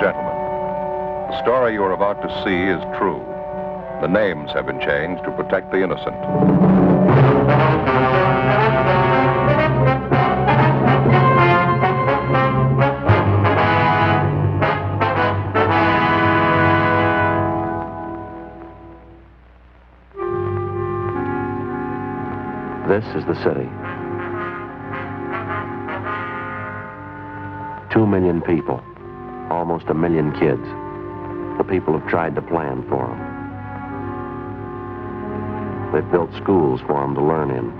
gentlemen, the story you are about to see is true. The names have been changed to protect the innocent. This is the city. 2 million people, almost 1 million kids. The people have tried to plan for them. They've built schools for them to learn in,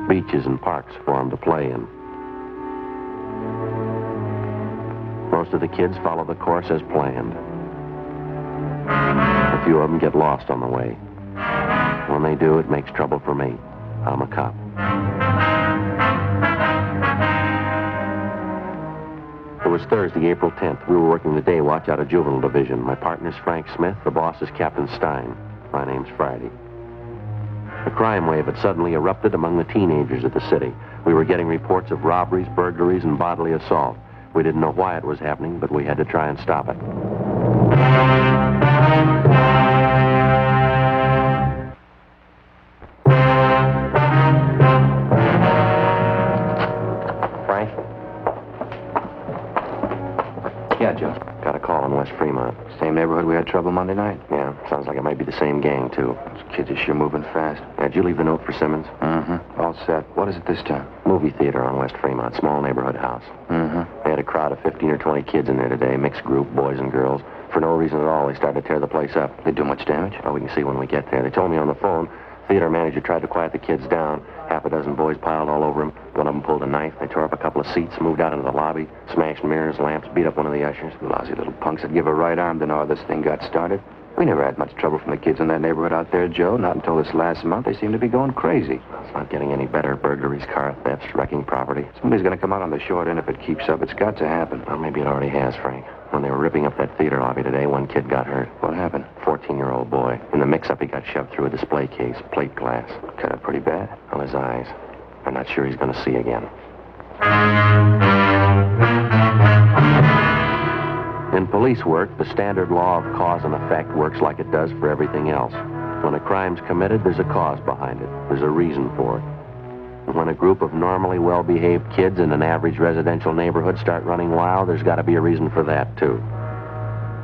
beaches and parks for them to play in. Most of the kids follow the course as planned. A few of them get lost on the way. When they do, it makes trouble for me. I'm a cop. It was Thursday, April 10th. We were working the day watch out of Juvenile Division. My partner's Frank Smith. The boss is Captain Stein. My name's Friday. A crime wave had suddenly erupted among the teenagers of the city. We were getting reports of robberies, burglaries, and bodily assault. We didn't know why it was happening, but we had to try and stop it. Frank? Yeah, Joe. Got a call in West Fremont. Same neighborhood we had trouble Monday night? Yeah, sounds like it might be the same gang, too. Those kids are sure moving fast. Did you leave the note for Simmons? Mm-hmm. All set. What is it this time? Movie theater on West Fremont, small neighborhood house. Mm-hmm. They had a crowd of 15 or 20 kids in there today, mixed group, boys and girls. For no reason at all, they started to tear the place up. They do much damage? Well, we can see when we get there. They told me on the phone, theater manager tried to quiet the kids down. Half a dozen boys piled all over him. One of them pulled a knife. They tore up a couple of seats, moved out into the lobby, smashed mirrors, lamps, beat up one of the ushers. Lousy little punks that give a right arm to know how this thing got started. We never had much trouble from the kids in that neighborhood out there, Joe. Not until this last month. They seem to be going crazy. It's not getting any better. Burglaries, car thefts, wrecking property. Somebody's going to come out on the short end if it keeps up. It's got to happen. Well, maybe it already has, Frank. When they were ripping up that theater lobby today, one kid got hurt. What happened? 14-year-old boy. In the mix-up, he got shoved through a display case, plate glass. Kind of pretty bad. On his eyes. I'm not sure he's going to see again. In police work, the standard law of cause and effect works like it does for everything else. When a crime's committed, there's a cause behind it. There's a reason for it. And when a group of normally well-behaved kids in an average residential neighborhood start running wild, there's got to be a reason for that, too.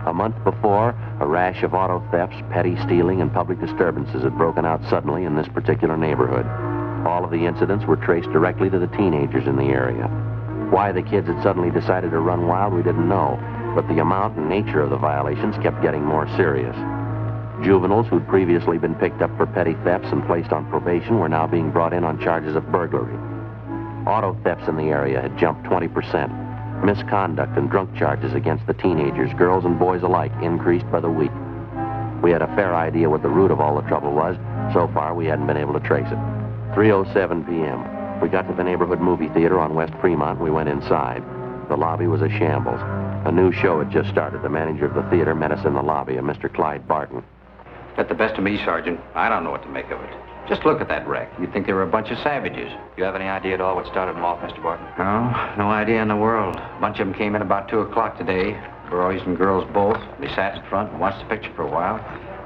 A month before, a rash of auto thefts, petty stealing, and public disturbances had broken out suddenly in this particular neighborhood. All of the incidents were traced directly to the teenagers in the area. Why the kids had suddenly decided to run wild, we didn't know, but the amount and nature of the violations kept getting more serious. Juveniles who'd previously been picked up for petty thefts and placed on probation were now being brought in on charges of burglary. Auto thefts in the area had jumped 20%. Misconduct and drunk charges against the teenagers, girls and boys alike, increased by the week. We had a fair idea what the root of all the trouble was. So far, we hadn't been able to trace it. 3:07 p.m. We got to the neighborhood movie theater on West Fremont and we went inside. The lobby was a shambles. A new show had just started. The manager of the theater met us in the lobby, a Mr. Clyde Barton. Got the best of me, Sergeant. I don't know what to make of it. Just look at that wreck. You'd think they were a bunch of savages. You have any idea at all what started them off, Mr. Barton? No idea in the world. A bunch of them came in about 2 o'clock today. Boys and girls both. They sat in front and watched the picture for a while,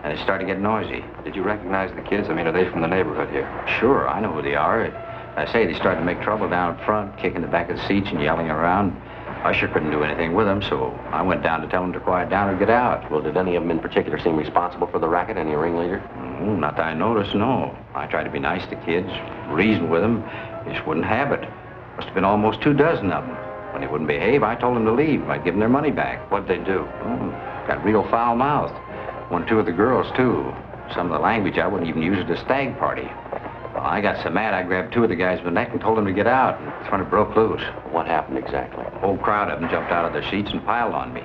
and they started getting noisy. Did you recognize the kids? I mean, are they from the neighborhood here? Sure, I know who they are. I say they started to make trouble down front, kicking the back of the seats and yelling around. Usher couldn't do anything with them, so I went down to tell them to quiet down or get out. Well, did any of them in particular seem responsible for the racket? Any ringleader? Not that I noticed, no. I tried to be nice to kids, reason with them. They just wouldn't have it. Must have been almost 24 of them. When they wouldn't behave, I told them to leave. I'd give them their money back. What'd they do? Got real foul-mouthed. 1 or 2 of the girls, too. Some of the language I wouldn't even use at a stag party. Well, I got so mad, I grabbed 2 of the guys by the neck and told them to get out. And that's when it broke loose. What happened exactly? A whole crowd of them jumped out of their seats and piled on me.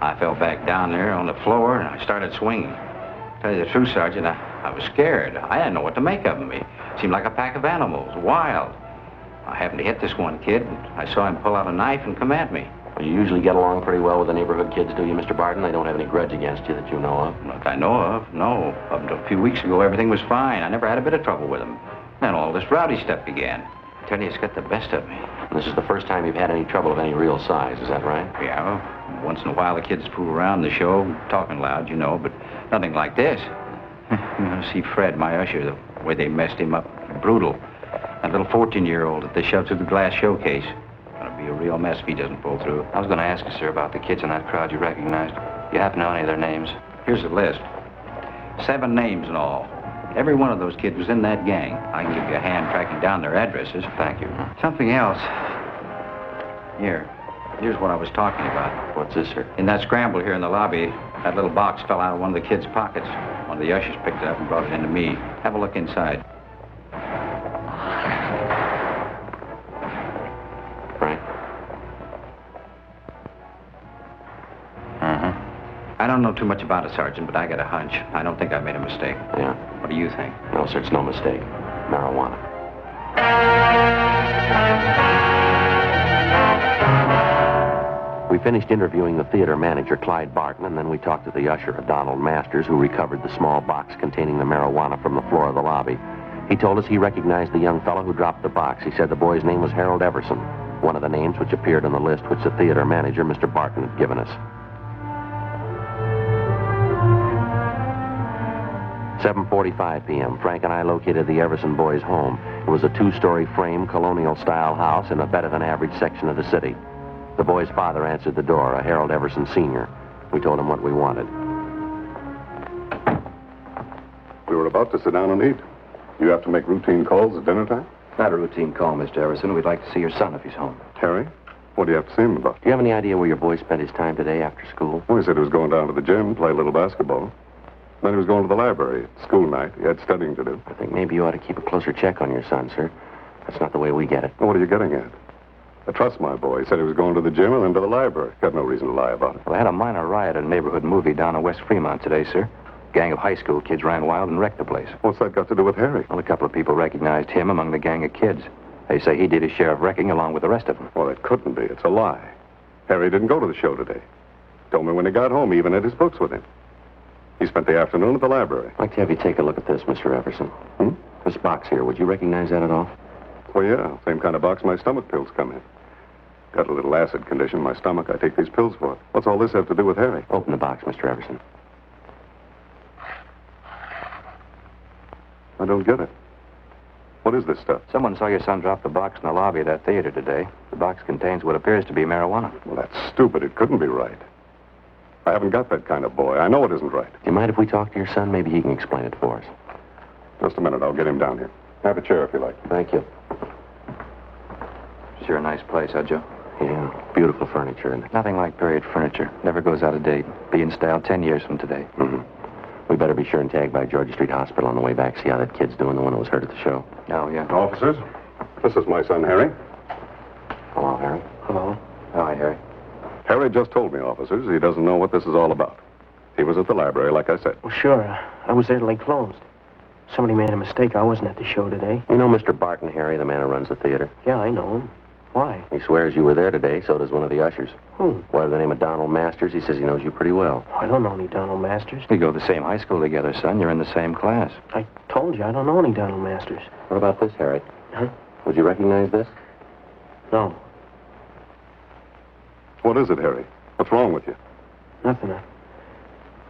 I fell back down there on the floor, and I started swinging. To tell you the truth, Sergeant, I was scared. I didn't know what to make of them. It seemed like a pack of animals, wild. I happened to hit this one kid, and I saw him pull out a knife and come at me. Well, you usually get along pretty well with the neighborhood kids, do you, Mr. Barton? They don't have any grudge against you that you know of? Not that I know of, no. Up until a few weeks ago, everything was fine. I never had a bit of trouble with them. Then all this rowdy stuff began. tell you, it's got the best of me. And this is the first time you've had any trouble of any real size, is that right? Yeah, well, once in a while the kids fool around the show, talking loud, you know, but nothing like this. You know, see Fred, my usher, the way they messed him up, brutal. That little 14-year-old that they shoved through the glass showcase. Gonna be a real mess if he doesn't pull through. I was going to ask you, sir, about the kids in that crowd you recognized. You happen to know any of their names? Here's the list. 7 names in all. Every one of those kids was in that gang. I can give you a hand tracking down their addresses. Thank you. Something else. Here's what I was talking about. What's this, sir? In that scramble here in the lobby, that little box fell out of one of the kids' pockets. One of the ushers picked it up and brought it into me. Have a look inside. Frank? I don't know too much about it, Sergeant, but I got a hunch. I don't think I made a mistake. Yeah. What do you think? No, sir, it's no mistake. Marijuana. We finished interviewing the theater manager, Clyde Barton, and then we talked to the usher, Donald Masters, who recovered the small box containing the marijuana from the floor of the lobby. He told us he recognized the young fellow who dropped the box. He said the boy's name was Harold Everson, one of the names which appeared on the list which the theater manager, Mr. Barton, had given us. 7:45 p.m. Frank and I located the Everson boys' home. It was a 2-story frame, colonial-style house in a better-than-average section of the city. The boy's father answered the door, a Harold Everson Sr. We told him what we wanted. We were about to sit down and eat. You have to make routine calls at dinner time? Not a routine call, Mr. Everson. We'd like to see your son if he's home. Harry, what do you have to see him about? Do you have any idea where your boy spent his time today after school? Well, he said he was going down to the gym, play a little basketball. Then he was going to the library. School night. He had studying to do. I think maybe you ought to keep a closer check on your son, sir. That's not the way we get it. Well, what are you getting at? I trust my boy. He said he was going to the gym and then to the library. Got no reason to lie about it. Well, they had a minor riot at a neighborhood movie down in West Fremont today, sir. A gang of high school kids ran wild and wrecked the place. What's that got to do with Harry? Well, a couple of people recognized him among the gang of kids. They say he did his share of wrecking along with the rest of them. Well, it couldn't be. It's a lie. Harry didn't go to the show today. Told me when he got home, he even had his books with him. He spent the afternoon at the library. I'd like to have you take a look at this, Mr. Everson. This box here, would you recognize that at all? Well, yeah. Same kind of box my stomach pills come in. Got a little acid condition in my stomach. I take these pills for it. What's all this have to do with Harry? Open the box, Mr. Everson. I don't get it. What is this stuff? Someone saw your son drop the box in the lobby of that theater today. The box contains what appears to be marijuana. Well, that's stupid. It couldn't be right. I haven't got that kind of boy. I know it isn't right. Do you mind if we talk to your son? Maybe he can explain it for us. Just a minute. I'll get him down here. Have a chair if you like. Thank you. Sure a nice place, huh, Joe? Yeah, beautiful furniture in it. Nothing like period furniture. Never goes out of date. Be in style 10 years from today. We better be sure and tag by Georgia Street Hospital on the way back, see how that kid's doing, the one who was hurt at the show. Oh, yeah. Officers, this is my son, Harry. Hello, Harry. Hello. Hi, Harry. Harry just told me, officers, he doesn't know what this is all about. He was at the library, like I said. Well, sure. I was there till they closed. Somebody made a mistake. I wasn't at the show today. You know Mr. Barton, Harry, the man who runs the theater? Yeah, I know him. Why? He swears you were there today, so does one of the ushers. Who? By the name of Donald Masters. He says he knows you pretty well. I don't know any Donald Masters. We go to the same high school together, son. You're in the same class. I told you, I don't know any Donald Masters. What about this, Harry? Huh? Would you recognize this? No, What is it, Harry? What's wrong with you? nothing.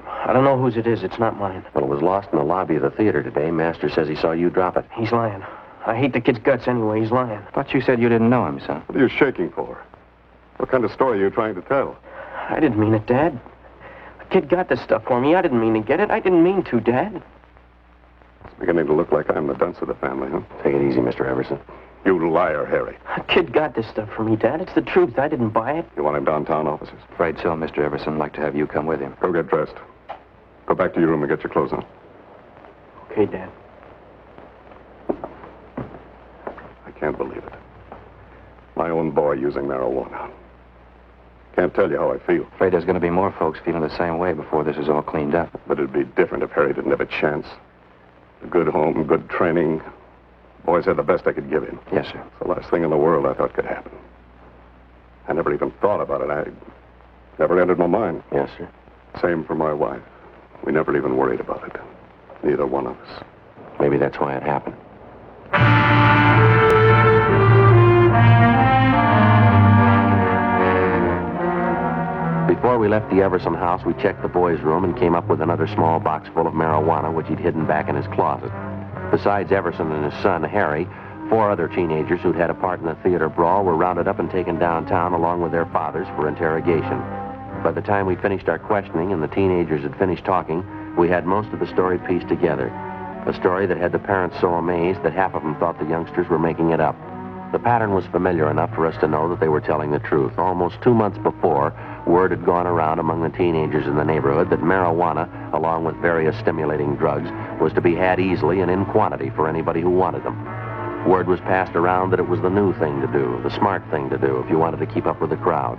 I don't know whose it is. It's not mine. Well, it was lost in the lobby of the theater today. Masters says he saw you drop it. He's lying. I hate the kid's guts anyway. He's lying. Thought you said you didn't know him, son. What are you shaking for? What kind of story are you trying to tell? I didn't mean it, Dad. The kid got this stuff for me. I didn't mean to get it. I didn't mean to, Dad. It's beginning to look like I'm the dunce of the family, huh? Take it easy, Mr. Everson. You liar, Harry. The kid got this stuff for me, Dad. It's the truth. I didn't buy it. You want him downtown, officers? Afraid so, Mr. Everson. Like to have you come with him. Go get dressed. Go back to your room and get your clothes on. Okay, Dad. I can't believe it. My own boy using marijuana. Can't tell you how I feel. Afraid there's going to be more folks feeling the same way before this is all cleaned up. But it'd be different if Harry didn't have a chance. A good home, good training. Boys had the best I could give him. Yes, sir. It's the last thing in the world I thought could happen. I never even thought about it. I never entered my mind. Yes, sir. Same for my wife. We never even worried about it. Neither one of us. Maybe that's why it happened. Before we left the Everson house, we checked the boy's room and came up with another small box full of marijuana, which he'd hidden back in his closet. Besides Everson and his son, Harry, 4 other teenagers who'd had a part in the theater brawl were rounded up and taken downtown along with their fathers for interrogation. By the time we finished our questioning and the teenagers had finished talking, we had most of the story pieced together. A story that had the parents so amazed that half of them thought the youngsters were making it up. The pattern was familiar enough for us to know that they were telling the truth. Almost 2 months before, word had gone around among the teenagers in the neighborhood that marijuana, along with various stimulating drugs, was to be had easily and in quantity for anybody who wanted them. Word was passed around that it was the new thing to do, the smart thing to do if you wanted to keep up with the crowd.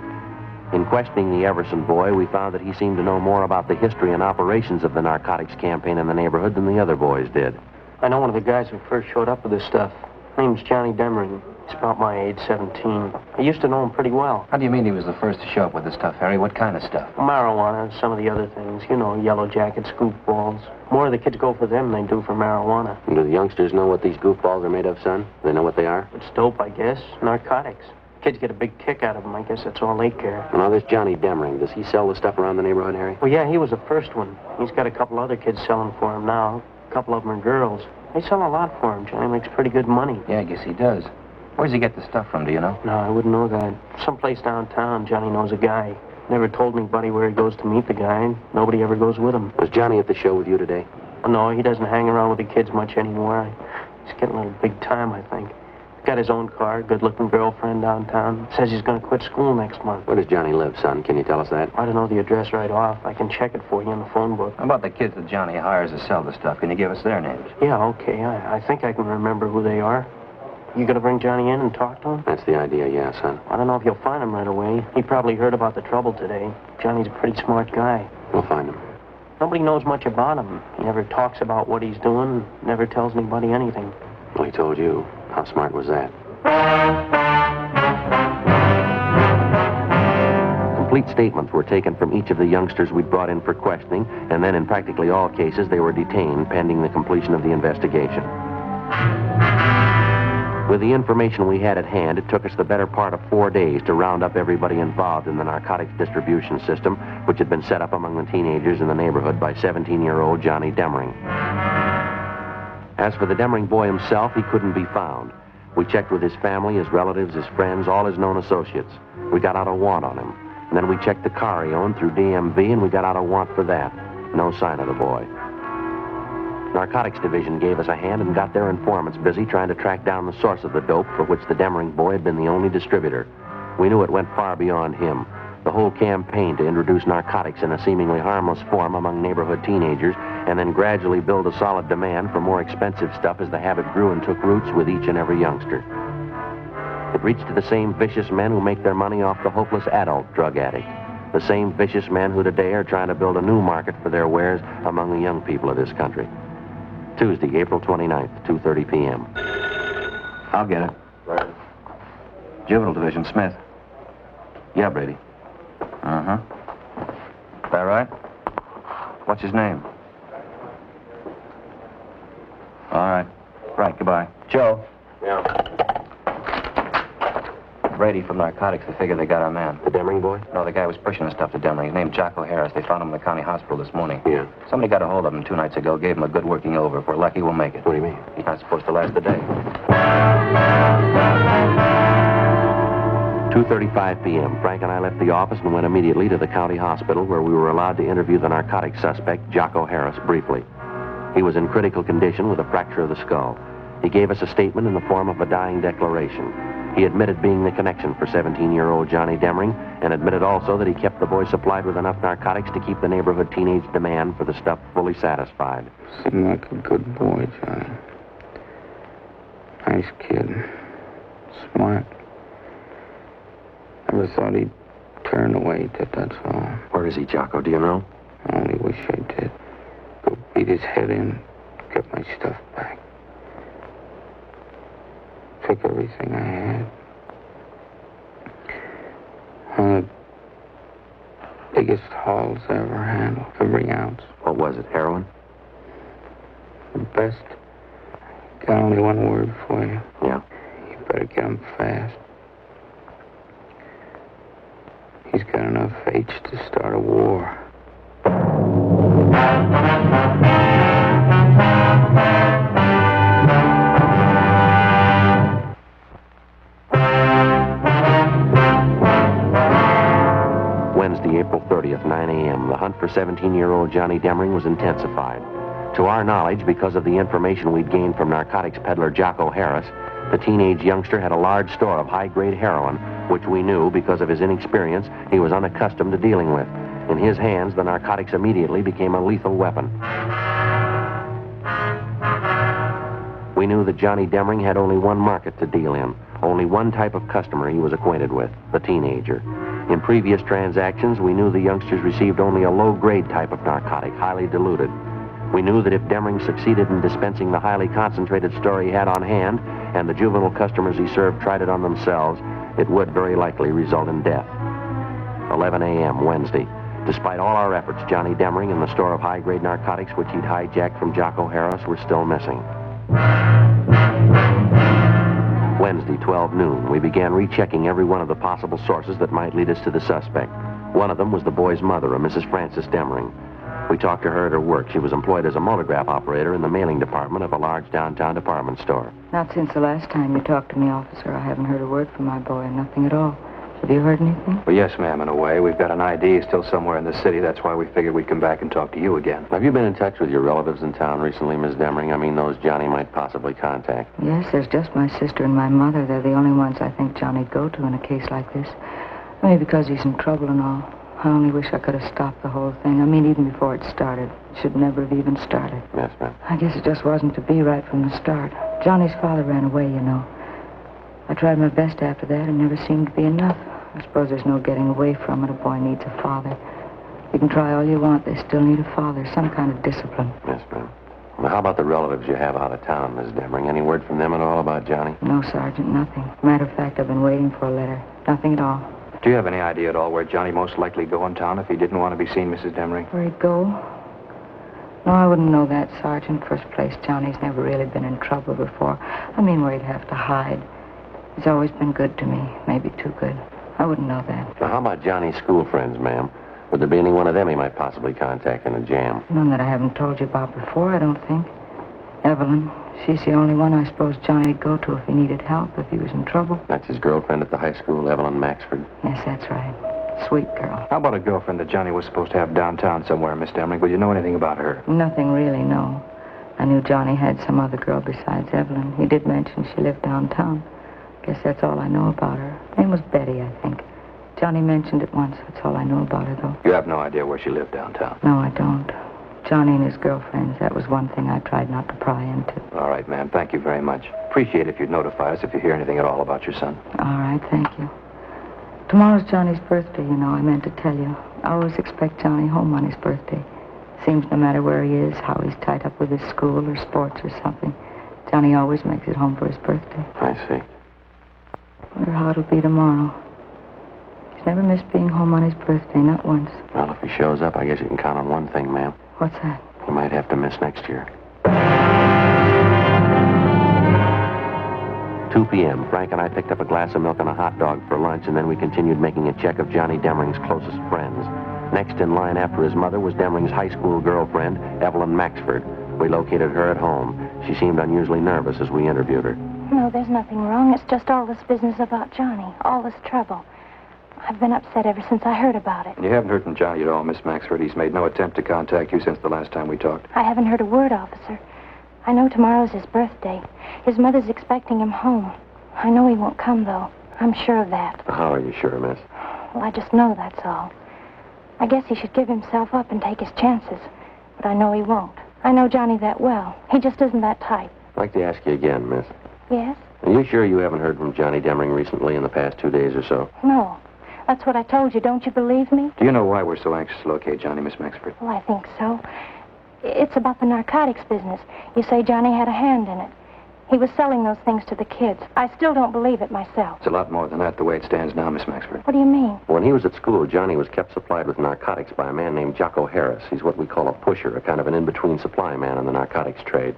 In questioning the Everson boy, we found that he seemed to know more about the history and operations of the narcotics campaign in the neighborhood than the other boys did. I know one of the guys who first showed up with this stuff. His name's Johnny Demering. He's about my age, 17. I used to know him pretty well. How do you mean he was the first to show up with the stuff, Harry? What kind of stuff? Marijuana and some of the other things. You know, yellow jackets, goofballs. More of the kids go for them than they do for marijuana. And do the youngsters know what these goofballs are made of, son? They know what they are? It's dope, I guess. Narcotics. Kids get a big kick out of them. I guess that's all they care. Now, this Johnny Demering, does he sell the stuff around the neighborhood, Harry? Well, yeah, he was the first one. He's got a couple other kids selling for him now. A couple of them are girls. They sell a lot for him. Johnny makes pretty good money. Yeah, I guess he does. Where does he get the stuff from, do you know? No, I wouldn't know that. Someplace downtown, Johnny knows a guy. Never told anybody where he goes to meet the guy. Nobody ever goes with him. Was Johnny at the show with you today? No, he doesn't hang around with the kids much anymore. He's getting a little big time, I think. Got his own car, good-looking girlfriend downtown. Says he's going to quit school next month. Where does Johnny live, son? Can you tell us that? I don't know the address right off. I can check it for you in the phone book. How about the kids that Johnny hires to sell the stuff? Can you give us their names? Yeah, okay. I think I can remember who they are. You gonna bring Johnny in and talk to him? That's the idea, yeah, son. I don't know if you'll find him right away. He probably heard about the trouble today. Johnny's a pretty smart guy. We'll find him. Nobody knows much about him. He never talks about what he's doing, never tells anybody anything. Well, he told you. How smart was that? Complete statements were taken from each of the youngsters we'd brought in for questioning, and then in practically all cases, they were detained pending the completion of the investigation. With the information we had at hand, it took us the better part of 4 days to round up everybody involved in the narcotics distribution system, which had been set up among the teenagers in the neighborhood by 17-year-old Johnny Demering. As for the Demering boy himself, he couldn't be found. We checked with his family, his relatives, his friends, all his known associates. We got out a warrant on him. And then we checked the car he owned through DMV, and we got out a warrant for that. No sign of the boy. Narcotics Division gave us a hand and got their informants busy trying to track down the source of the dope for which the Demering boy had been the only distributor. We knew it went far beyond him. The whole campaign to introduce narcotics in a seemingly harmless form among neighborhood teenagers and then gradually build a solid demand for more expensive stuff as the habit grew and took roots with each and every youngster. It reached to the same vicious men who make their money off the hopeless adult drug addict. The same vicious men who today are trying to build a new market for their wares among the young people of this country. Tuesday, April 29th, 2:30 p.m. I'll get it. Right. Juvenile Division, Smith. Yeah, Brady. Uh-huh. That right? What's his name? All right. Right, goodbye. Joe. Yeah. Brady from Narcotics. They figure they got our man. The Demering boy? No, the guy was pushing the stuff to Demering. His name's Jocko Harris. They found him in the county hospital this morning. Yeah. Somebody got a hold of him 2 nights ago, gave him a good working over. If we're lucky, we'll make it. What do you mean? He's not supposed to last the day. 2:35 p.m. Frank and I left the office and went immediately to the county hospital where we were allowed to interview the narcotics suspect, Jocko Harris, briefly. He was in critical condition with a fracture of the skull. He gave us a statement in the form of a dying declaration. He admitted being the connection for 17-year-old Johnny Demering and admitted also that he kept the boy supplied with enough narcotics to keep the neighborhood teenage demand for the stuff fully satisfied. Seemed like a good boy, Johnny. Nice kid. Smart. Never thought he'd turn away, that's all. Where is he, Jocko? Do you know? I only wish I did. Go beat his head in, get my stuff back. Took everything I had. One of the biggest hauls I ever handled. Every ounce. What was it, heroin? The best. Got only one word for you. Yeah. You better get him fast. He's got enough fates to start a war. Wednesday, April 30th, 9 a.m. The hunt for 17-year-old Johnny Demring was intensified. To our knowledge, because of the information we'd gained from narcotics peddler Jocko Harris, the teenage youngster had a large store of high-grade heroin, which we knew, because of his inexperience, he was unaccustomed to dealing with. In his hands, the narcotics immediately became a lethal weapon. We knew that Johnny Demring had only one market to deal in, only one type of customer he was acquainted with, the teenager. In previous transactions, we knew the youngsters received only a low-grade type of narcotic, highly diluted. We knew that if Demring succeeded in dispensing the highly concentrated store he had on hand, and the juvenile customers he served tried it on themselves, it would very likely result in death. 11 a.m. Wednesday. Despite all our efforts, Johnny Demring and the store of high-grade narcotics which he'd hijacked from Jocko Harris were still missing. Wednesday, 12 noon, we began rechecking every one of the possible sources that might lead us to the suspect. One of them was the boy's mother, a Mrs. Frances Demring. We talked to her at her work. She was employed as a multigraph operator in the mailing department of a large downtown department store. Not since the last time you talked to me, officer. I haven't heard a word from my boy, nothing at all. Have you heard anything? Well, yes, ma'am, in a way. We've got an ID still somewhere in the city. That's why we figured we'd come back and talk to you again. Have you been in touch with your relatives in town recently, Miss Demring? I mean, those Johnny might possibly contact. Yes, there's just my sister and my mother. They're the only ones I think Johnny'd go to in a case like this. Maybe because he's in trouble and all. I only wish I could have stopped the whole thing. I mean, even before it started. It should never have even started. Yes, ma'am. I guess it just wasn't to be right from the start. Johnny's father ran away, you know. I tried my best after that. It never seemed to be enough. I suppose there's no getting away from it. A boy needs a father. You can try all you want. They still need a father. Some kind of discipline. Yes, ma'am. Well, how about the relatives you have out of town, Miss Demring? Any word from them at all about Johnny? No, Sergeant, nothing. Matter of fact, I've been waiting for a letter. Nothing at all. Do you have any idea at all where Johnny most likely go in town if he didn't want to be seen, Mrs. Demring? Where he'd go? No, I wouldn't know that, Sergeant. First place, Johnny's never really been in trouble before. I mean, where he'd have to hide. He's always been good to me. Maybe too good. I wouldn't know that. Now, how about Johnny's school friends, ma'am? Would there be any one of them he might possibly contact in a jam? None that I haven't told you about before, I don't think. Evelyn. She's the only one I suppose Johnny'd go to if he needed help, if he was in trouble. That's his girlfriend at the high school, Evelyn Maxford. Yes, that's right. Sweet girl. How about a girlfriend that Johnny was supposed to have downtown somewhere, Miss Demring? Would you know anything about her? Nothing really, no. I knew Johnny had some other girl besides Evelyn. He did mention she lived downtown. Guess that's all I know about her. Name was Betty, I think. Johnny mentioned it once. That's all I know about her, though. You have no idea where she lived downtown? No, I don't. Johnny and his girlfriends, that was one thing I tried not to pry into. All right, ma'am. Thank you very much. Appreciate it if you'd notify us if you hear anything at all about your son. All right, thank you. Tomorrow's Johnny's birthday, you know. I meant to tell you. I always expect Johnny home on his birthday. Seems no matter where he is, how he's tied up with his school or sports or something, Johnny always makes it home for his birthday. I see. Wonder how it'll be tomorrow. He's never missed being home on his birthday, not once. Well, if he shows up, I guess you can count on one thing, ma'am. What's that? He might have to miss next year. 2 p.m. Frank and I picked up a glass of milk and a hot dog for lunch, and then we continued making a check of Johnny Demring's closest friends. Next in line after his mother was Demring's high school girlfriend, Evelyn Maxford. We located her at home. She seemed unusually nervous as we interviewed her. No, there's nothing wrong. It's just all this business about Johnny. All this trouble. I've been upset ever since I heard about it. You haven't heard from Johnny at all, Miss Maxford. He's made no attempt to contact you since the last time we talked. I haven't heard a word, officer. I know tomorrow's his birthday. His mother's expecting him home. I know he won't come, though. I'm sure of that. How are you sure, miss? Well, I just know that's all. I guess he should give himself up and take his chances. But I know he won't. I know Johnny that well. He just isn't that type. I'd like to ask you again, miss. Yes? Are you sure you haven't heard from Johnny Demring recently in the past 2 days or so? No. That's what I told you. Don't you believe me? Do you know why we're so anxious to locate Johnny, Miss Maxford? Well, I think so. It's about the narcotics business. You say Johnny had a hand in it. He was selling those things to the kids. I still don't believe it myself. It's a lot more than that the way it stands now, Miss Maxford. What do you mean? When he was at school, Johnny was kept supplied with narcotics by a man named Jocko Harris. He's what we call a pusher, a kind of an in-between supply man in the narcotics trade.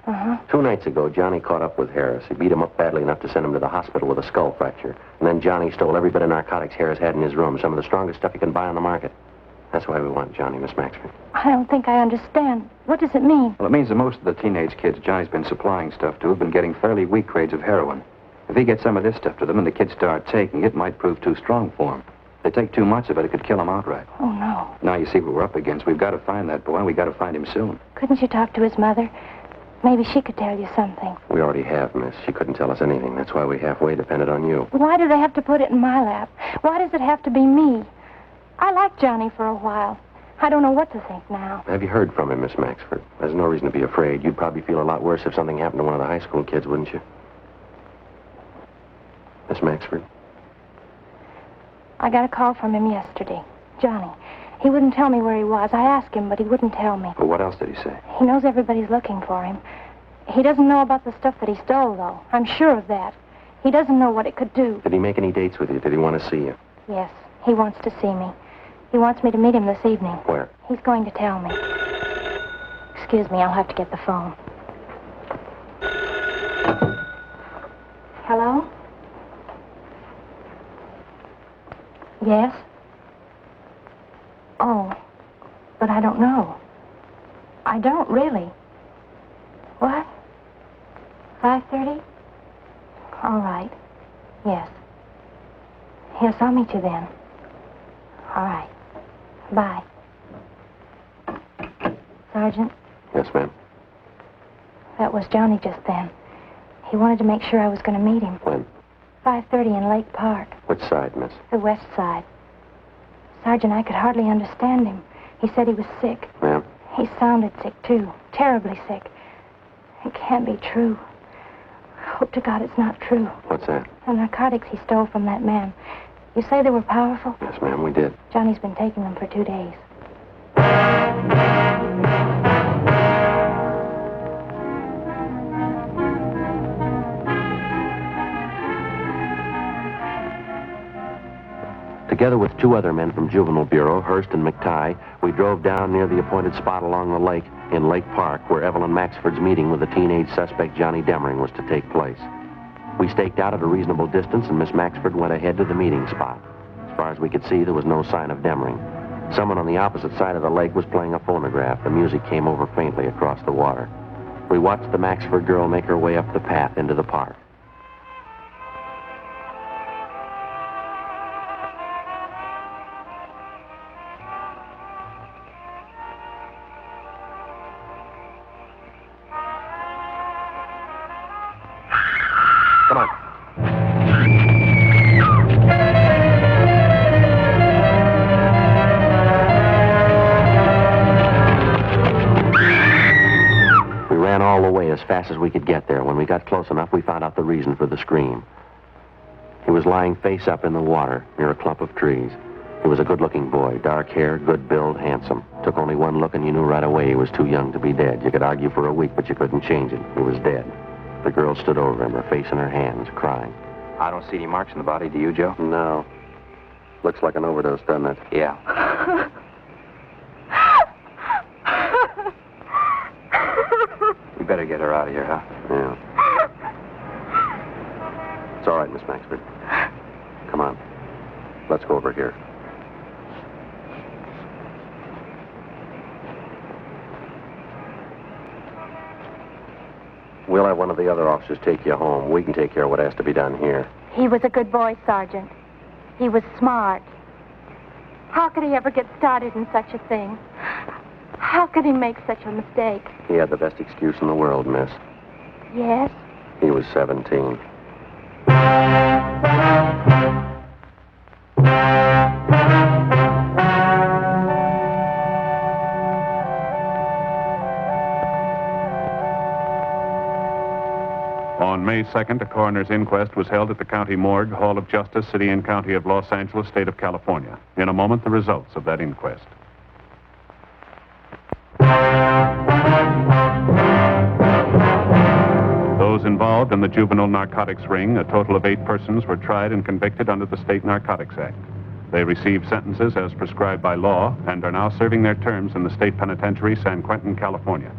2 nights ago, Johnny caught up with Harris. He beat him up badly enough to send him to the hospital with a skull fracture. And then Johnny stole every bit of narcotics Harris had in his room, some of the strongest stuff you can buy on the market. That's why we want Johnny, Miss Maxford. I don't think I understand. What does it mean? Well, it means that most of the teenage kids Johnny's been supplying stuff to have been getting fairly weak grades of heroin. If he gets some of this stuff to them and the kids start taking it, it might prove too strong for them. If they take too much of it, it could kill them outright. Oh, no. Now you see what we're up against. We've got to find that boy, and we've got to find him soon. Couldn't you talk to his mother? Maybe she could tell you something. We already have, miss. She couldn't tell us anything. That's why we halfway depended on you. Why do they have to put it in my lap? Why does it have to be me? I liked Johnny for a while. I don't know what to think now. Have you heard from him, Miss Maxford? There's no reason to be afraid. You'd probably feel a lot worse if something happened to one of the high school kids, wouldn't you? Miss Maxford? I got a call from him yesterday. Johnny. He wouldn't tell me where he was. I asked him, but he wouldn't tell me. Well, what else did he say? He knows everybody's looking for him. He doesn't know about the stuff that he stole, though. I'm sure of that. He doesn't know what it could do. Did he make any dates with you? Did he want to see you? Yes, he wants to see me. He wants me to meet him this evening. Where? He's going to tell me. Excuse me, I'll have to get the phone. Hello? Yes? Oh, but I don't know. I don't, really. What? 5:30? All right. Yes. Yes, I'll meet you then. All right. Bye. Sergeant, Yes, ma'am. that was Johnny just then. He wanted to make sure I was going to meet him. When? 5:30 in Lake Park, Which side, miss? the west side. Sergeant, I could hardly understand him. He said he was sick. Ma'am? He sounded sick, too. Terribly sick. It can't be true. I hope to God it's not true. What's that? The narcotics he stole from that man. You say they were powerful? Yes, ma'am, we did. Johnny's been taking them for 2 days. Together with 2 other men from Juvenile Bureau, Hurst and McTighe, we drove down near the appointed spot along the lake in Lake Park where Evelyn Maxford's meeting with the teenage suspect Johnny Demering was to take place. We staked out at a reasonable distance, and Miss Maxford went ahead to the meeting spot. As far as we could see, there was no sign of Demering. Someone on the opposite side of the lake was playing a phonograph. The music came over faintly across the water. We watched the Maxford girl make her way up the path into the park. Come on. We ran all the way as fast as we could get there. When we got close enough, we found out the reason for the scream. He was lying face up in the water near a clump of trees. He was a good-looking boy, dark hair, good build, handsome. Took only one look and you knew right away he was too young to be dead. You could argue for a week, but you couldn't change it. He was dead. The girl stood over him, her face in her hands, crying. I don't see any marks in the body, do you, Joe? No. Looks like an overdose, doesn't it? Yeah. We better get her out of here, huh? Yeah. It's all right, Miss Maxford. Come on. Let's go over here. We'll have one of the other officers take you home. We can take care of what has to be done here. He was a good boy, Sergeant. He was smart. How could he ever get started in such a thing? How could he make such a mistake? He had the best excuse in the world, miss. Yes? He was 17. On May 2nd, a coroner's inquest was held at the County Morgue, Hall of Justice, City and County of Los Angeles, State of California. In a moment, the results of that inquest. Those those involved in the juvenile narcotics ring, a total of 8 persons were tried and convicted under the State Narcotics Act. They received sentences as prescribed by law and are now serving their terms in the State Penitentiary, San Quentin, California.